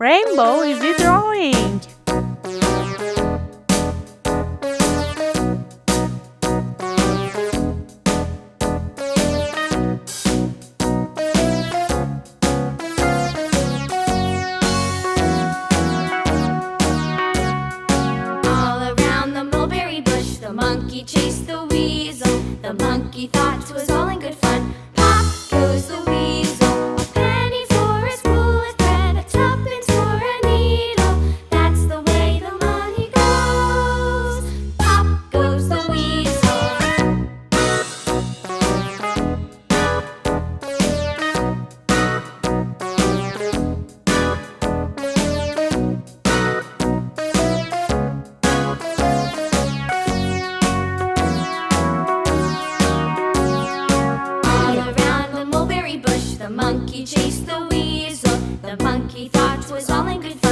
rainbow is he drawing? All around the mulberry bush, the monkey chased the weasel. The monkey thought 'twas all in good fun. Pop goes the weasel, a penny for a spool of thread, a tuppence for a needle. That's the way the money goes. Pop goes the weasel. All around the mulberry bush, the monkey chased the weasel. The monkey thought 'twas all in good fun.